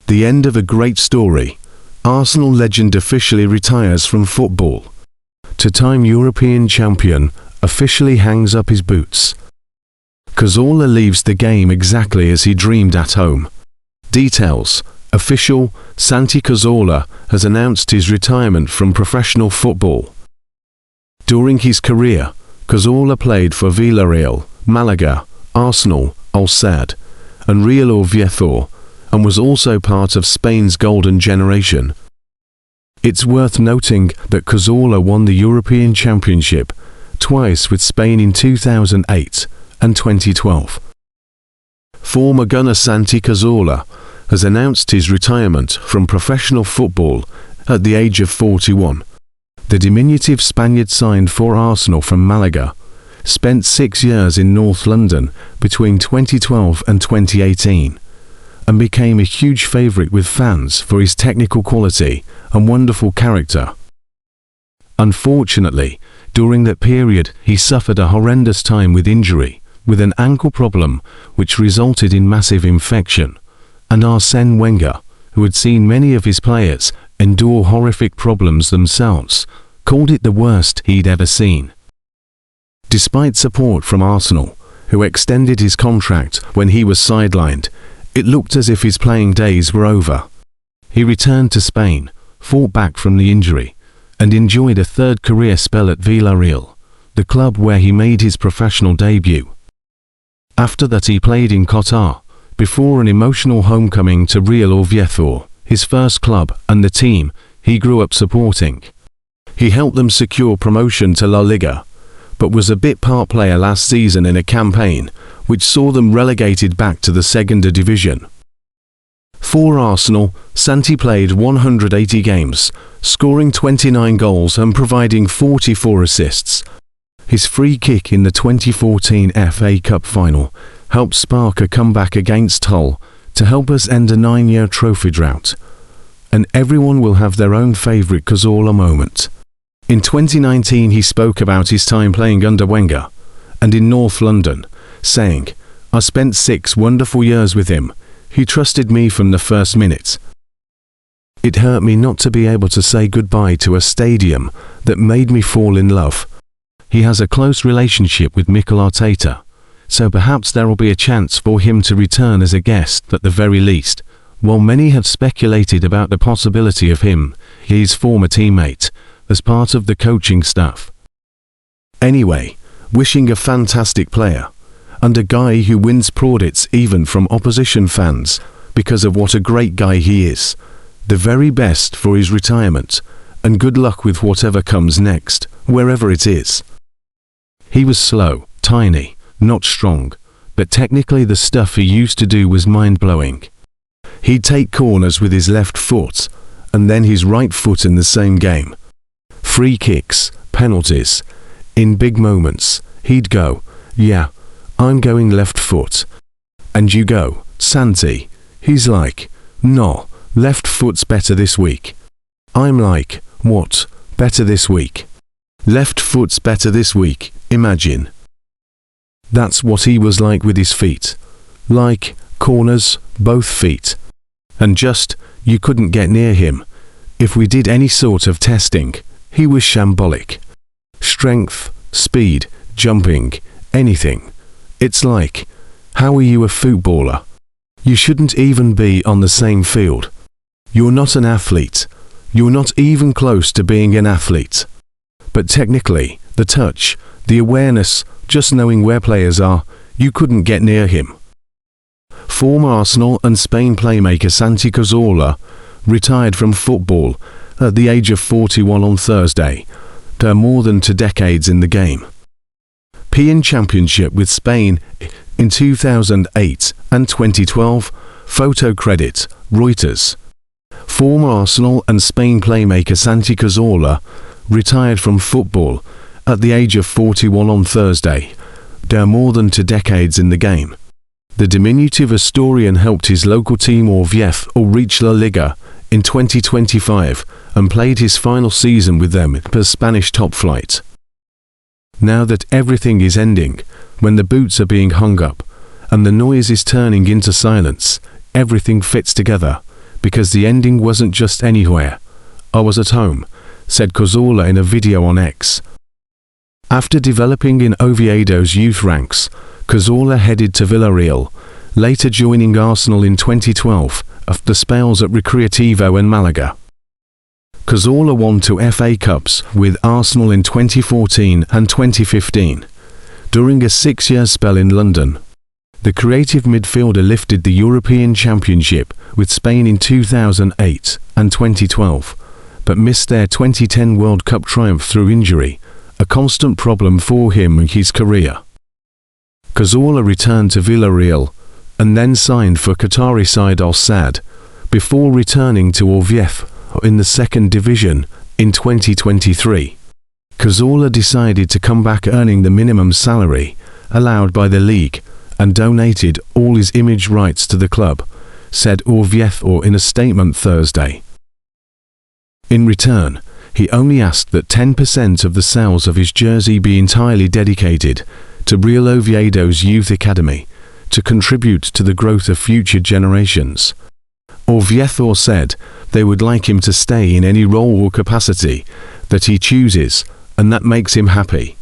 The end of a great story. Arsenal legend officially retires from football. Two-time European champion officially hangs up his boots. Cazorla leaves the game exactly as he dreamed at home. Details. Official, Santi Cazorla has announced his retirement from professional football. During his career, Cazorla played for Villarreal, Malaga, Arsenal, Al Sadd, and Real Oviedo, and was also part of Spain's golden generation. It's worth noting that Cazorla won the European Championship twice with Spain in 2008 and 2012. Former gunner Santi Cazorla has announced his retirement from professional football at the age of 41. The diminutive Spaniard signed for Arsenal from Malaga, spent 6 years in North London between 2012 and 2018, and became a huge favourite with fans for his technical quality and wonderful character. Unfortunately, during that period he suffered a horrendous time with injury, with an ankle problem which resulted in massive infection, and Arsène Wenger, who had seen many of his players endure horrific problems themselves, called it the worst he'd ever seen. Despite support from Arsenal, who extended his contract when he was sidelined, it looked as if his playing days were over. He returned to Spain, fought back from the injury, and enjoyed a third career spell at Villarreal, the club where he made his professional debut. After that he played in Qatar, before an emotional homecoming to Real Oviedo, his first club and the team he grew up supporting. He helped them secure promotion to La Liga, but was a bit part player last season in a campaign which saw them relegated back to the Segunda Division. For Arsenal, Santi played 180 games, scoring 29 goals and providing 44 assists. His free kick in the 2014 FA Cup final helped spark a comeback against Hull to help us end a 9-year trophy drought. And everyone will have their own favourite Cazorla moment. In 2019 he spoke about his time playing under Wenger, and in North London, saying, "I spent 6 wonderful years with him. He trusted me from the first minute. It hurt me not to be able to say goodbye to a stadium that made me fall in love." He has a close relationship with Mikel Arteta, so perhaps there will be a chance for him to return as a guest at the very least, while many have speculated about the possibility of him, his former teammate, as part of the coaching staff. Anyway, wishing a fantastic player, and a guy who wins plaudits even from opposition fans because of what a great guy he is, the very best for his retirement, and good luck with whatever comes next, wherever it is. He was slow, tiny, not strong, but technically the stuff he used to do was mind-blowing. He'd take corners with his left foot, and then his right foot in the same game. Free kicks, penalties. In big moments, he'd go, "Yeah, I'm going left foot." And you go, "Santi." He's like, "No, left foot's better this week." I'm like, "What? Better this week? Left foot's better this week, imagine." That's what he was like with his feet. Like, corners, both feet. And just, you couldn't get near him. If we did any sort of testing, he was shambolic. Strength, speed, jumping, anything. It's like, how are you a footballer? You shouldn't even be on the same field. You're not an athlete. You're not even close to being an athlete. But technically, the touch, the awareness, just knowing where players are, you couldn't get near him. Former Arsenal and Spain playmaker Santi Cazorla retired from football at the age of 41 on Thursday, after more than 2 decades in the game. PN Championship with Spain in 2008 and 2012, photo credit, Reuters. Former Arsenal and Spain playmaker Santi Cazorla retired from football at the age of 41 on Thursday, after more than 2 decades in the game. The diminutive Asturian helped his local team Oviedo reach La Liga in 2025 and played his final season with them per Spanish top flight. Now that everything is ending, when the boots are being hung up and the noise is turning into silence, everything fits together, because the ending wasn't just anywhere. I was at home, said Cazorla in a video on X. After developing in Oviedo's youth ranks, Cazorla headed to Villarreal, later joining Arsenal in 2012 after spells at Recreativo and Malaga. Cazorla won 2 FA Cups with Arsenal in 2014 and 2015. During a 6-year spell in London, the creative midfielder lifted the European Championship with Spain in 2008 and 2012, but missed their 2010 World Cup triumph through injury, a constant problem for him in his career. Cazorla returned to Villarreal and then signed for Qatari side Al Sadd, before returning to Oviedo in the second division in 2023. Cazorla decided to come back earning the minimum salary allowed by the league and donated all his image rights to the club, said Oviedo in a statement Thursday. In return, he only asked that 10% of the sales of his jersey be entirely dedicated to Real Oviedo's youth academy, to contribute to the growth of future generations. Oviedo said they would like him to stay in any role or capacity that he chooses, and that makes him happy.